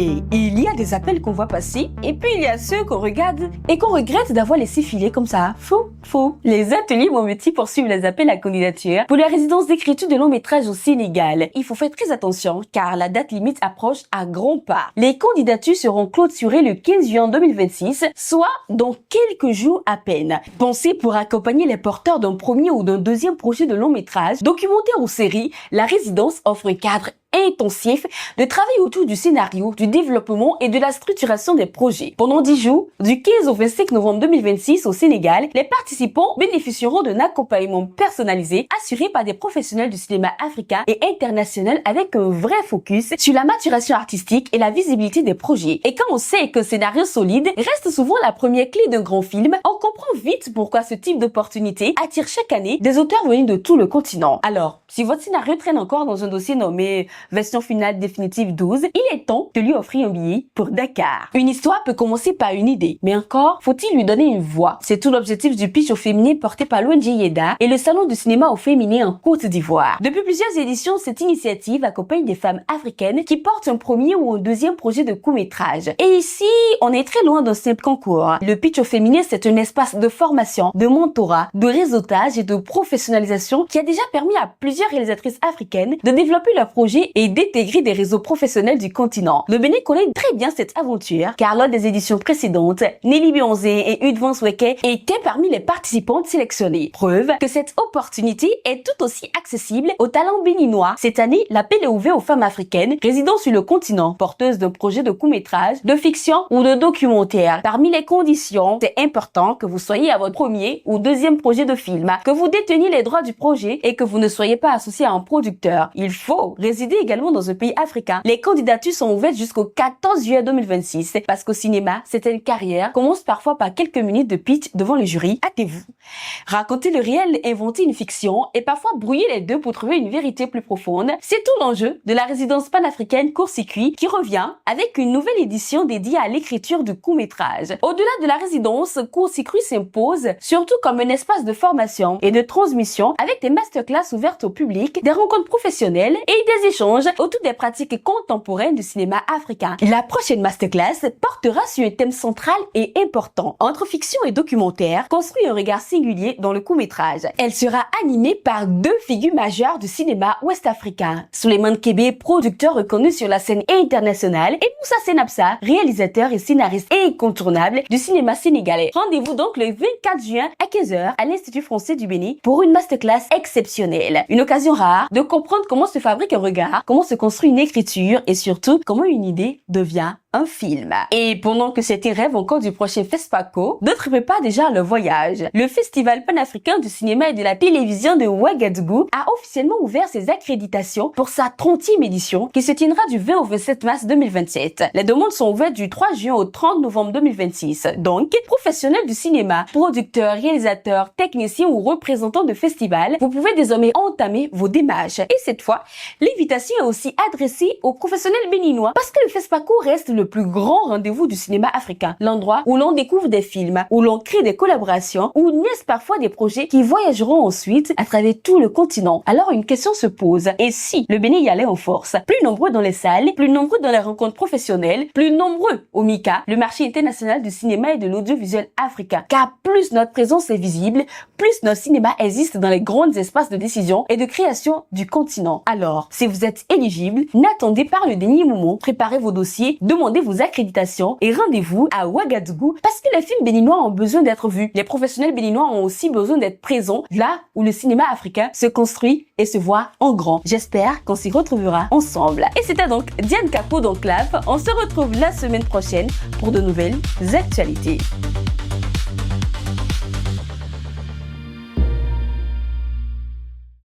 Et il y a des appels qu'on voit passer, et puis il y a ceux qu'on regarde et qu'on regrette d'avoir laissé filer comme ça. Faux. Les ateliers Mon Métier poursuivent les appels à candidature pour la résidence d'écriture de long métrage au Sénégal. Il faut faire très attention car la date limite approche à grands pas. Les candidatures seront clôturées le 15 juin 2026, soit dans quelques jours à peine. Pensez pour accompagner les porteurs d'un premier ou d'un deuxième projet de long métrage, documentaire ou série, la résidence offre un cadre intensif de travail autour du scénario, du développement et de la structuration des projets. Pendant 10 jours, du 15 au 25 novembre 2026 au Sénégal, les participants bénéficieront d'un accompagnement personnalisé assuré par des professionnels du cinéma africain et international avec un vrai focus sur la maturation artistique et la visibilité des projets. Et quand on sait qu'un scénario solide reste souvent la première clé d'un grand film, on comprend vite pourquoi ce type d'opportunité attire chaque année des auteurs venus de tout le continent. Alors, si votre scénario traîne encore dans un dossier nommé version finale définitive 12, il est temps de lui offrir un billet pour Dakar. Une histoire peut commencer par une idée, mais encore faut-il lui donner une voix. C'est tout l'objectif du pitch au féminin porté par l'ONG Yeda et le salon du cinéma au féminin en Côte d'Ivoire. Depuis plusieurs éditions, cette initiative accompagne des femmes africaines qui portent un premier ou un deuxième projet de court-métrage. Et ici, on est très loin d'un simple concours. Le pitch au féminin, c'est un espace de formation, de mentorat, de réseautage et de professionnalisation qui a déjà permis à plusieurs réalisatrices africaines de développer leur projet et d'intégrer des réseaux professionnels du continent. Le Bénin connaît très bien cette aventure, car lors des éditions précédentes, Nelly Bionzé et Udvan Sweke étaient parmi les participantes sélectionnées. Preuve que cette opportunité est tout aussi accessible aux talents béninois. Cette année, l'appel est ouvert aux femmes africaines résidant sur le continent, porteuses d'un projet de court-métrage, de fiction ou de documentaire. Parmi les conditions, c'est important que vous soyez à votre premier ou deuxième projet de film, que vous déteniez les droits du projet et que vous ne soyez pas associé à un producteur. Il faut résider également dans un pays africain. Les candidatures sont ouvertes jusqu'au 14 juillet 2026 parce qu'au cinéma, certaines carrières commencent parfois par quelques minutes de pitch devant le jury. Hâtez-vous. Raconter le réel, inventer une fiction et parfois brouiller les deux pour trouver une vérité plus profonde, c'est tout l'enjeu de la résidence panafricaine Court-Circuit qui revient avec une nouvelle édition dédiée à l'écriture du court-métrage. Au-delà de la résidence, Court-Circuit s'impose surtout comme un espace de formation et de transmission avec des masterclass ouvertes au public, des rencontres professionnelles et des échanges autour des pratiques contemporaines du cinéma africain. La prochaine masterclass portera sur un thème central et important. Entre fiction et documentaire, construit un regard singulier dans le court-métrage. Elle sera animée par deux figures majeures du cinéma ouest-africain. Souleymane Kébé, producteur reconnu sur la scène internationale, et Moussa Senabsa, réalisateur et scénariste incontournable du cinéma sénégalais. Rendez-vous donc le 24 juin à 15h à l'Institut français du Bénin pour une masterclass exceptionnelle. Une occasion rare de comprendre comment se fabrique un regard, comment se construit une écriture et surtout comment une idée devient un film. Et pendant que certains rêvent encore du prochain FESPACO, d'autres préparent déjà le voyage. Le Festival panafricain du cinéma et de la télévision de Ouagadougou a officiellement ouvert ses accréditations pour sa 30e édition qui se tiendra du 20 au 27 mars 2027. Les demandes sont ouvertes du 3 juin au 30 novembre 2026. Donc, professionnels du cinéma, producteurs, réalisateurs, techniciens ou représentants de festivals, vous pouvez désormais entamer vos démarches. Et cette fois, l'invitation est aussi adressée aux professionnels béninois parce que le FESPACO reste le plus grand rendez-vous du cinéma africain, l'endroit où l'on découvre des films, où l'on crée des collaborations, où naissent parfois des projets qui voyageront ensuite à travers tout le continent. Alors une question se pose, et si le Bénin y allait en force? Plus nombreux dans les salles, plus nombreux dans les rencontres professionnelles, plus nombreux au MICA, le marché international du cinéma et de l'audiovisuel africain. Car plus notre présence est visible, plus notre cinéma existe dans les grands espaces de décision et de création du continent. Alors, si vous êtes éligible, n'attendez pas le dernier moment, préparez vos dossiers, demandez vos accréditations et rendez-vous à Ouagadougou parce que les films béninois ont besoin d'être vus. Les professionnels béninois ont aussi besoin d'être présents là où le cinéma africain se construit et se voit en grand. J'espère qu'on s'y retrouvera ensemble. Et c'était donc Diane Capo d'Enclave. On se retrouve la semaine prochaine pour de nouvelles actualités.